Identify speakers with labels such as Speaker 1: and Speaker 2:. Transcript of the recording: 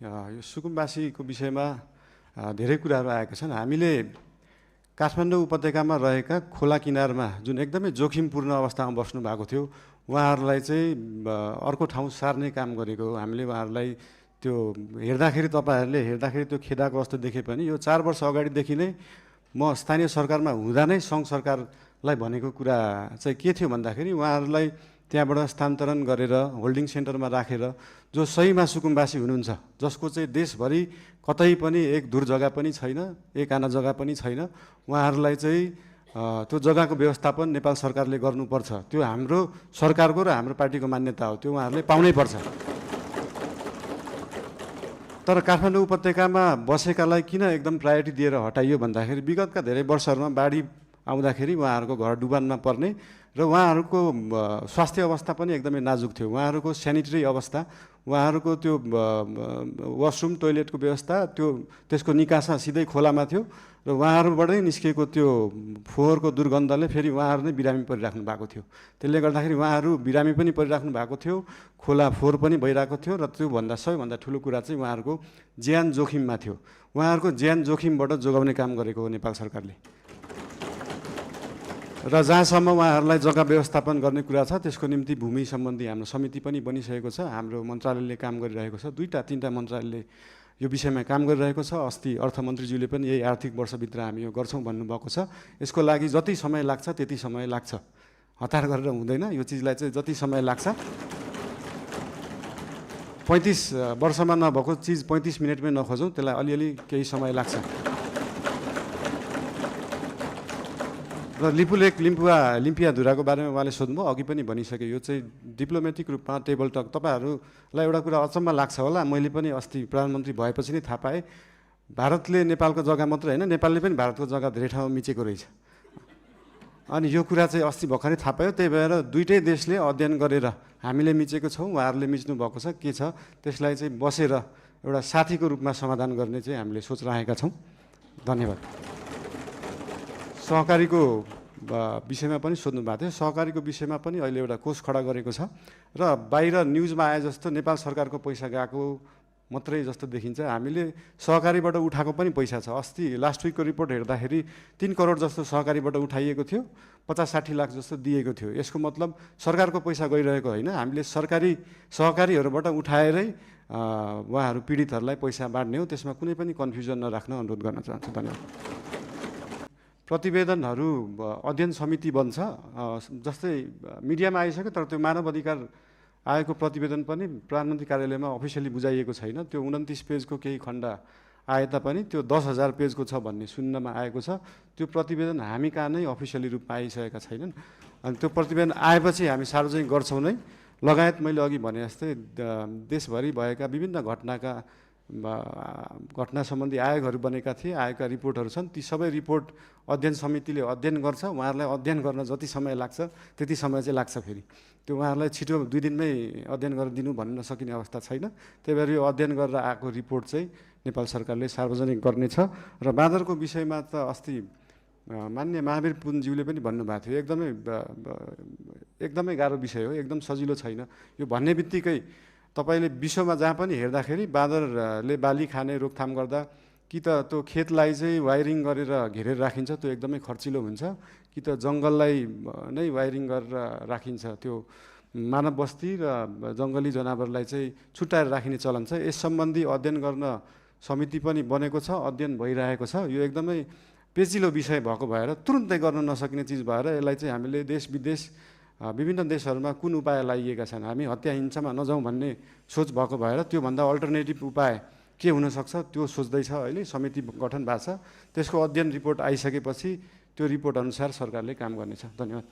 Speaker 1: यो सुकुम्बासीको विषयमा धेरै कुराहरू आएका छन्। हामीले काठमाडौँ उपत्यकामा रहेका खोला किनारमा जुन एकदमै जोखिमपूर्ण अवस्थामा बस्नु भएको थियो, उहाँहरूलाई चाहिँ अर्को ठाउँ सार्ने काम गरेको हो। हामीले उहाँहरूलाई त्यो तपाईँहरूले हेर्दाखेरि त्यो खेदाको अवस्था देखे पनि यो 4 वर्ष अगाडिदेखि नै म स्थानीय सरकारमा हुँदा नै सङ्घ सरकारलाई भनेको कुरा चाहिँ के थियो भन्दाखेरि उहाँहरूलाई त्यहाँबाट स्थानान्तरण गरेर होल्डिङ सेन्टरमा राखेर जो सहीमा सुकुम्बासी हुनुहुन्छ, जसको चाहिँ देशभरि कतै पनि एक दूर जग्गा पनि छैन, एक आना जग्गा पनि छैन, उहाँहरूलाई चाहिँ त्यो जग्गाको व्यवस्थापन नेपाल सरकारले गर्नुपर्छ। त्यो हाम्रो सरकारको र हाम्रो पार्टीको मान्यता हो, त्यो उहाँहरूले पाउनै पर्छ। तर काठमाडौँ उपत्यकामा बसेकालाई किन एकदम प्रायोरिटी दिएर हटाइयो भन्दाखेरि विगतका धेरै वर्षहरूमा बाढी आउँदाखेरि उहाँहरूको घर डुबानमा पर्ने र उहाँहरूको स्वास्थ्य अवस्था पनि एकदमै नाजुक थियो। उहाँहरूको सेनिटरी अवस्था, उहाँहरूको त्यो वासरुम टोइलेटको व्यवस्था त्यसको निकासा सिधै खोलामा थियो र उहाँहरूबाटै निस्किएको त्यो फोहोरको दुर्गन्धले फेरि उहाँहरू नै बिरामी परिराख्नु भएको थियो। त्यसले गर्दाखेरि उहाँहरू बिरामी पनि परिराख्नु भएको थियो, खोला फोहोर पनि भइरहेको थियो र त्योभन्दा सबैभन्दा ठुलो कुरा चाहिँ उहाँहरूको ज्यान जोखिममा थियो। उहाँहरूको ज्यान जोखिमबाट जोगाउने काम गरेको हो नेपाल सरकारले। र जहाँसम्म उहाँहरूलाई जग्गा व्यवस्थापन गर्ने कुरा छ त्यसको निम्ति भूमि सम्बन्धी हाम्रो समिति पनि बनिसकेको छ। हाम्रो मन्त्रालयले काम गरिरहेको छ, 2-3टा मन्त्रालयले यो विषयमा काम गरिरहेको छ। अस्ति अर्थमन्त्रीज्यूले पनि यही आर्थिक वर्षभित्र हामी यो गर्छौँ भन्नुभएको छ। यसको लागि जति समय लाग्छ त्यति समय लाग्छ, हतार गरेर हुँदैन। यो चिजलाई चाहिँ जति समय लाग्छ, 35 वर्षमा नभएको चिज 35 मिनटमै नखोजौँ, त्यसलाई अलिअलि केही समय लाग्छ। र लिपुलेक लिम्पिया धुराको बारेमा उहाँले सोध्नुभयो, अघि पनि भनिसकेँ। यो चाहिँ डिप्लोमेटिक रूपमा टेबल टक। तपाईँहरूलाई एउटा कुरा अचम्म लाग्छ होला, मैले पनि अस्ति प्रधानमन्त्री भएपछि नै थाहा पाएँ, भारतले नेपालको जग्गा मात्रै होइन, नेपालले पनि भारतको जग्गा धेरै ठाउँमा मिचेको रहेछ। अनि यो कुरा चाहिँ अस्ति भर्खरै थाहा पायो। त्यही भएर दुईटै देशले अध्ययन गरेर हामीले मिचेको छौँ, उहाँहरूले मिच्नु भएको छ, के छ त्यसलाई चाहिँ बसेर एउटा साथीको रूपमा समाधान गर्ने चाहिँ हामीले सोच राखेका छौँ। धन्यवाद। सहकारीको विषयमा पनि सोध्नु भएको थियो। सहकारीको विषयमा पनि अहिले एउटा कोष खडा गरेको छ र बाहिर न्युजमा आए जस्तो नेपाल सरकारको पैसा गएको मात्रै जस्तो देखिन्छ। हामीले सहकारीबाट उठाएको पनि पैसा छ। अस्ति लास्ट विकको रिपोर्ट हेर्दाखेरि 3 करोड जस्तो सहकारीबाट उठाइएको थियो, 50-60 लाख जस्तो दिएको थियो। यसको मतलब सरकारको पैसा गइरहेको होइन, हामीले सहकारीहरूबाट उठाएरै उहाँहरू पीडितहरूलाई पैसा बाँड्ने हो। त्यसमा कुनै पनि कन्फ्युजन नराख्न अनुरोध गर्न चाहन्छु। धन्यवाद। प्रतिवेदनहरू अध्ययन समिति बन्छ, जस्तै मिडियामा आइसक्यो, तर त्यो मानव अधिकार आएको प्रतिवेदन पनि प्रधानमन्त्री कार्यालयमा अफिसियली बुझाइएको छैन। त्यो 29 पेजको केही खण्ड आए तापनि त्यो 10,000 पेजको छ भन्ने सुन्नमा आएको छ। त्यो प्रतिवेदन हामी कहाँ नै अफिसियली रूपमा आइसकेका छैनन्। अनि त्यो प्रतिवेदन आएपछि हामी सार्वजनिक गर्छौँ नै। लगायत मैले अघि भने जस्तै देशभरि भएका विभिन्न घटना सम्बन्धी आयोगहरू बनेका थिए, आएका रिपोर्टहरू छन्। ती सबै रिपोर्ट अध्ययन समितिले अध्ययन गर्छ। उहाँहरूलाई अध्ययन गर्न जति समय लाग्छ त्यति समय चाहिँ लाग्छ। फेरि त्यो उहाँहरूलाई छिटो 2 दिनमै अध्ययन गरेर दिनु भन्न सकिने अवस्था छैन। त्यही भएर यो अध्ययन गरेर आएको रिपोर्ट चाहिँ नेपाल सरकारले सार्वजनिक गर्नेछ। र बाँदरको विषयमा त अस्ति मान्य महावीर पुनज्यूले पनि भन्नुभएको थियो, एकदमै गाह्रो विषय हो, एकदम सजिलो छैन। यो भन्ने बित्तिकै तपाईँले विश्वमा जहाँ पनि हेर्दाखेरि बाँदरले बाली खाने रोकथाम गर्दा कि त त्यो खेतलाई चाहिँ वायरिङ गरेर घेरेर राखिन्छ, त्यो एकदमै खर्चिलो हुन्छ, कि त जङ्गललाई नै वायरिङ गरेर राखिन्छ। त्यो मानव बस्ती र जङ्गली जनावरलाई चाहिँ छुट्याएर राखिने चलन छ। यस सम्बन्धी अध्ययन गर्न समिति पनि बनेको छ, अध्ययन भइरहेको छ। यो एकदमै पेचिलो विषय भएको भएर तुरुन्तै गर्न नसकिने चिज भएर यसलाई चाहिँ हामीले देश विदेश विभिन्न देशहरूमा कुन उपाय लागिएका छन्, हामी हत्या हिंसामा नजाउँ भन्ने सोच भएको भएर त्योभन्दा अल्टरनेटिभ उपाय के हुनसक्छ त्यो सोच्दैछ। अहिले समिति गठन भएको छ। त्यसको अध्ययन रिपोर्ट आइसकेपछि त्यो रिपोर्ट अनुसार सरकारले काम गर्नेछ। धन्यवाद।